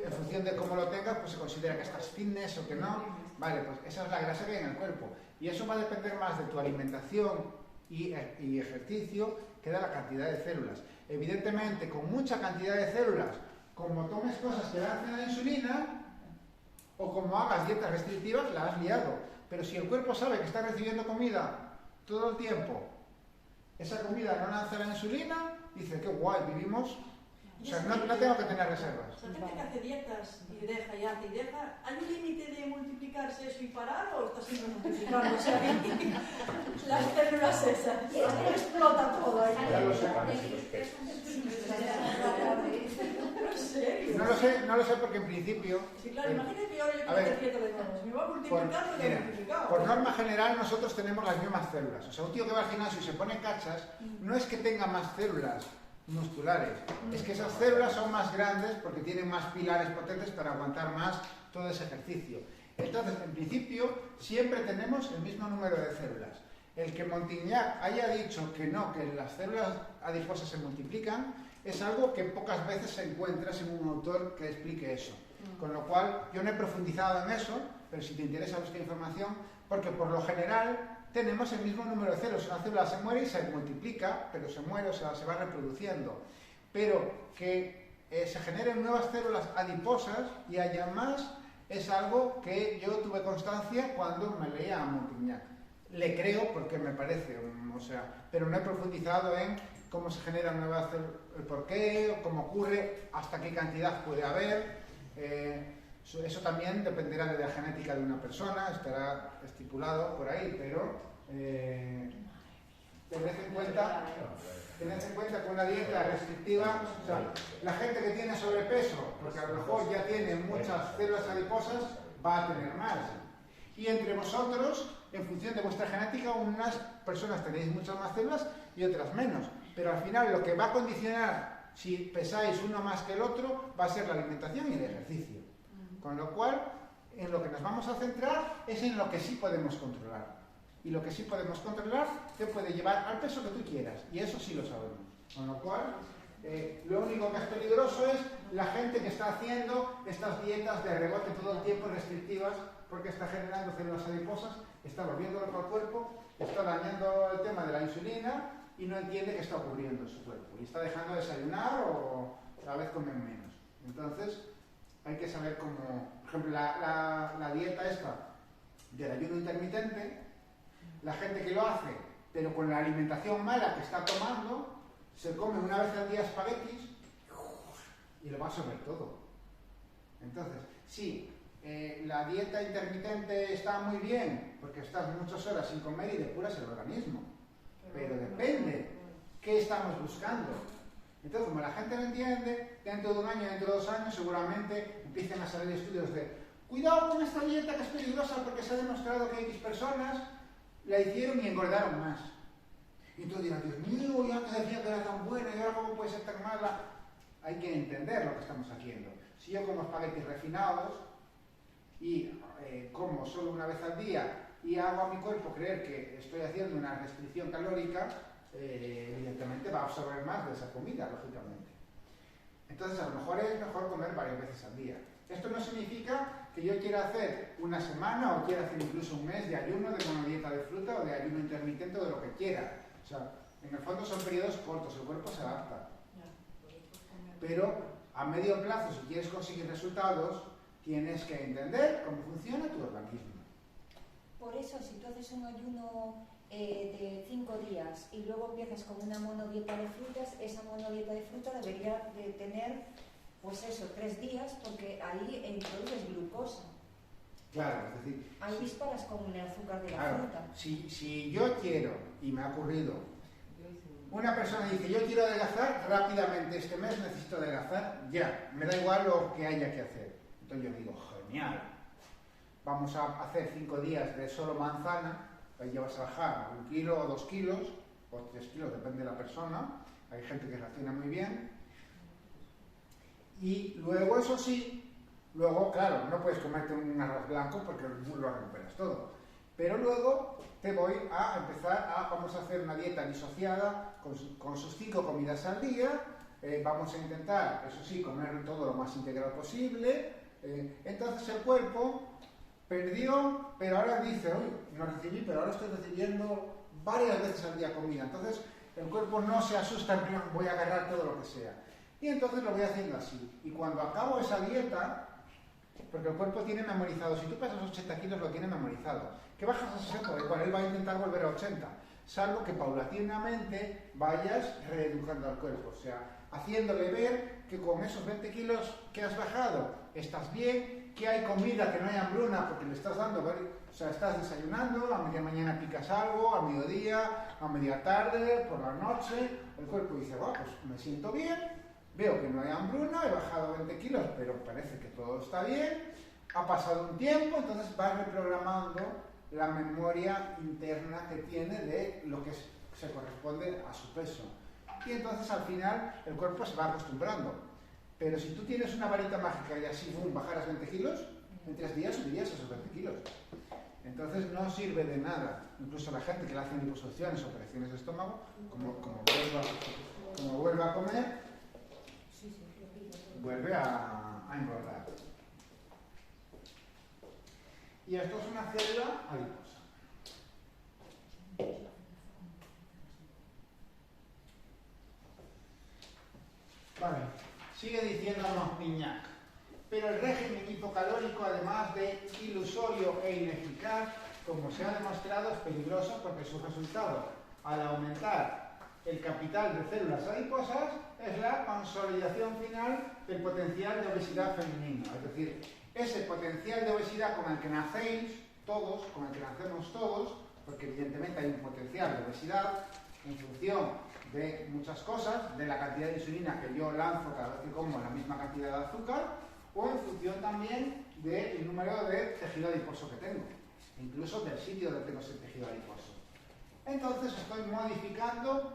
A: en función de cómo lo tengas, pues se considera que estás fitness o que no. Vale, pues esa es la grasa que hay en el cuerpo. Y eso va a depender más de tu alimentación y ejercicio que de la cantidad de células. Evidentemente, con mucha cantidad de células, como tomes cosas que lancen la insulina, o como hagas dietas restrictivas, la has liado. Pero si el cuerpo sabe que está recibiendo comida todo el tiempo, esa comida no lanza la insulina, dice, qué guay, vivimos... O sea, no tengo que tener reservas.
C: La gente que hace dietas y deja y hace y deja, ¿hay un límite de multiplicarse eso y parar o está siempre multiplicando? O sea, las células esas, explota todo ahí.
A: Ya lo sé.
C: Sí. serio?
A: No lo sé porque en principio...
C: Sí, claro, imagínate que ahora yo
A: a
C: tengo
A: ver,
C: 7 de nuevo. Si me va multiplicando, ya
A: mira,
C: multiplicado.
A: por norma general nosotros tenemos las mismas células. O sea, un tío que va al gimnasio y se pone cachas, no es que tenga más células musculares, es que esas células son más grandes porque tienen más pilares potentes para aguantar más todo ese ejercicio. Entonces, en principio, siempre tenemos el mismo número de células. El que Montignac haya dicho que no, que las células adiposas se multiplican, es algo que pocas veces se encuentra en un autor que explique eso. Con lo cual, yo no he profundizado en eso, pero si te interesa buscar información, porque por lo general tenemos el mismo número de células. Una célula se muere y se multiplica, pero se muere, o sea, se va reproduciendo. Pero que se generen nuevas células adiposas y haya más, es algo que yo tuve constancia cuando me leía a Montignac. Le creo porque me parece, o sea, pero no he profundizado en cómo se generan nuevas células, el por qué, cómo ocurre, hasta qué cantidad puede haber. Eso también dependerá de la genética de una persona, estará estipulado por ahí, pero tened en cuenta que una dieta restrictiva, o sea, la gente que tiene sobrepeso, porque a lo mejor ya tiene muchas células adiposas, va a tener más. Y entre vosotros, en función de vuestra genética, unas personas tenéis muchas más células y otras menos. Pero al final lo que va a condicionar si pesáis uno más que el otro va a ser la alimentación y el ejercicio. Con lo cual, en lo que nos vamos a centrar es en lo que sí podemos controlar. Y lo que sí podemos controlar te puede llevar al peso que tú quieras. Y eso sí lo sabemos. Con lo cual, lo único que es peligroso es la gente que está haciendo estas dietas de rebote todo el tiempo restrictivas, porque está generando células adiposas, está volviendo loco al cuerpo, está dañando el tema de la insulina y no entiende qué está ocurriendo en su cuerpo. Y está dejando de desayunar o cada vez comen menos. Entonces, hay que saber cómo... Por ejemplo, la dieta esta del ayuno intermitente, la gente que lo hace, pero con la alimentación mala que está tomando, se come una vez al día espaguetis y lo va a absorber todo. Entonces, sí, la dieta intermitente está muy bien, porque estás muchas horas sin comer y depuras el organismo. Pero depende qué estamos buscando. Entonces, como la gente no entiende, dentro de un año, dentro de 2 años, seguramente empiecen a salir estudios de cuidado con esta dieta que es peligrosa porque se ha demostrado que X personas la hicieron y engordaron más. Y entonces dirán, Dios mío, yo antes decía que era tan buena y ahora cómo puede ser tan mala. Hay que entender lo que estamos haciendo. Si yo como espaguetis refinados y como solo una vez al día y hago a mi cuerpo creer que estoy haciendo una restricción calórica, evidentemente va a absorber más de esa comida, lógicamente. Entonces, a lo mejor es mejor comer varias veces al día. Esto no significa que yo quiera hacer una semana o quiera hacer incluso un mes de ayuno, de monodieta de fruta o de ayuno intermitente o de lo que quiera. O sea, en el fondo son periodos cortos, el cuerpo se adapta. Pero a medio plazo, si quieres conseguir resultados, tienes que entender cómo funciona tu organismo.
B: Por eso, si tú haces un ayuno de 5 días y luego empiezas con una monodieta de frutas, esa monodieta de fruta debería de tener, pues eso, 3 días, porque ahí introduces glucosa.
A: Claro, es decir...
B: Ahí disparas con el azúcar de la
A: claro,
B: fruta.
A: Si yo quiero, y me ha ocurrido, una persona dice, yo quiero adelgazar rápidamente, este mes necesito adelgazar ya, me da igual lo que haya que hacer. Entonces yo digo, genial, vamos a hacer 5 días de solo manzana, ahí ya vas a bajar 1 kilo o 2 kilos, o 3 kilos, depende de la persona, hay gente que reacciona muy bien. Y luego, eso sí, luego, claro, no puedes comerte un arroz blanco porque lo recuperas todo. Pero luego te voy a empezar vamos a hacer una dieta disociada con sus 5 comidas al día. Vamos a intentar, eso sí, comer todo lo más integral posible. Entonces el cuerpo perdió, pero ahora dice, oye, no recibí, pero ahora estoy recibiendo varias veces al día comida. Entonces el cuerpo no se asusta, en plan, voy a agarrar todo lo que sea. Y entonces lo voy haciendo así. Y cuando acabo esa dieta, porque el cuerpo tiene memorizado, si tú pesas 80 kilos lo tiene memorizado, que bajas a 60, igual él va a intentar volver a 80, salvo que paulatinamente vayas reeducando al cuerpo, o sea, haciéndole ver que con esos 20 kilos que has bajado estás bien, que hay comida, que no hay hambruna porque le estás dando, o sea, estás desayunando, a media mañana picas algo, a mediodía, a media tarde, por la noche, el cuerpo dice, bueno, pues me siento bien, veo que no hay hambruna, he bajado 20 kilos, pero parece que todo está bien, ha pasado un tiempo, entonces va reprogramando la memoria interna que tiene de lo que se corresponde a su peso. Y entonces al final el cuerpo se va acostumbrando. Pero si tú tienes una varita mágica y así boom, bajaras 20 kilos, en 3 días subirías esos 20 kilos. Entonces no sirve de nada. Incluso la gente que le hacen liposucciones, operaciones de estómago, como vuelva a comer, vuelve a engordar. Y esto es una célula adiposa. Vale, sigue diciéndonos Miñac. Pero el régimen hipocalórico, además de ilusorio e ineficaz, como se ha demostrado, es peligroso porque su resultado, al aumentar el capital de células adiposas, es la consolidación final del potencial de obesidad femenino. Es decir, ese potencial de obesidad con el que nacéis todos, con el que nacemos todos, porque evidentemente hay un potencial de obesidad en función de muchas cosas, de la cantidad de insulina que yo lanzo cada vez que como la misma cantidad de azúcar, o en función también del número de tejido adiposo que tengo, incluso del sitio donde tengo ese tejido adiposo. Entonces estoy modificando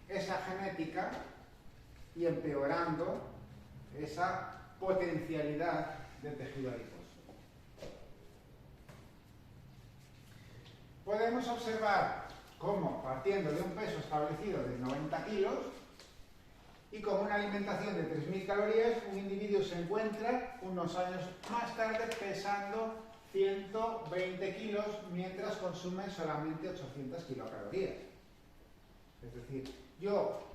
A: esa genética y empeorando esa potencialidad del tejido adiposo. Podemos observar cómo, partiendo de un peso establecido de 90 kilos, y con una alimentación de 3.000 calorías, un individuo se encuentra unos años más tarde pesando 120 kilos mientras consume solamente 800 kilocalorías. Es decir, yo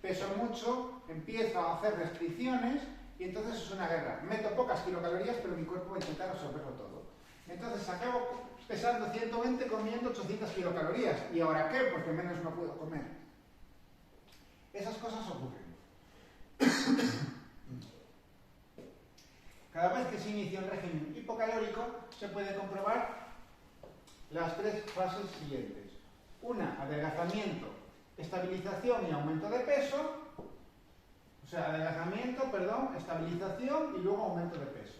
A: peso mucho, empiezo a hacer restricciones y entonces es una guerra. Meto pocas kilocalorías, pero mi cuerpo va a intentar absorberlo todo. Entonces acabo pesando 120 comiendo 800 kilocalorías. ¿Y ahora qué? Porque menos no puedo comer. Esas cosas ocurren. Cada vez que se inicia un régimen hipocalórico, se puede comprobar las 3 fases siguientes. Una, adelgazamiento, estabilización y aumento de peso. O sea, adelgazamiento, estabilización y luego aumento de peso.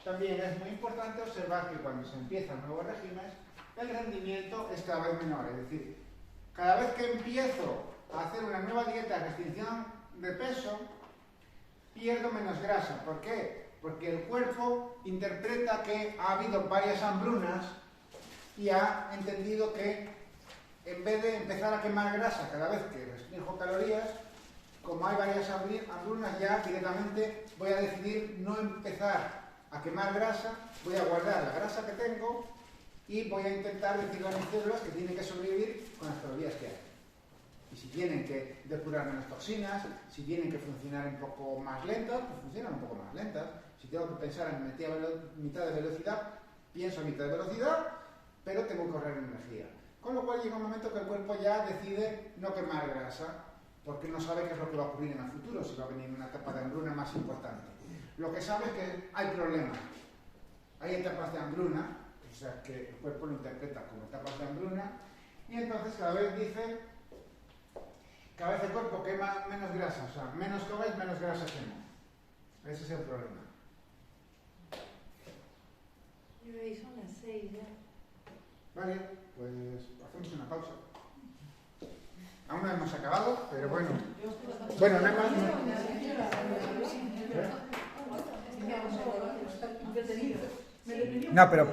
A: También es muy importante observar que cuando se empiezan nuevos regímenes, el rendimiento es cada vez menor. Es decir, cada vez que empiezo a hacer una nueva dieta de restricción de peso, pierdo menos grasa. ¿Por qué? Porque el cuerpo interpreta que ha habido varias hambrunas y ha entendido que en vez de empezar a quemar grasa cada vez que restringo calorías, como hay varias hambrunas, ya directamente voy a decidir no empezar a quemar grasa, voy a guardar la grasa que tengo y voy a intentar decirle a mis células que tienen que sobrevivir con las calorías que hay. Y si tienen que depurar menos toxinas, si tienen que funcionar un poco más lentas, pues funcionan un poco más lentas. Si tengo que pensar en mitad de velocidad, pienso en mitad de velocidad, pero tengo que correr energía. Con lo cual llega un momento que el cuerpo ya decide no quemar grasa, porque no sabe qué es lo que va a ocurrir en el futuro, si va a venir una etapa de hambruna más importante. Lo que sabe es que hay problemas. Hay etapas de hambruna, o sea que el cuerpo lo interpreta como etapas de hambruna, y entonces cada vez el cuerpo quema menos grasa, o sea, menos comes, menos grasa quemo. Ese es el problema.
C: Yo veis, son las 6 ya.
A: Vale, pues hacemos una pausa. Aún no hemos acabado, pero bueno. Bueno, nada más. No, pero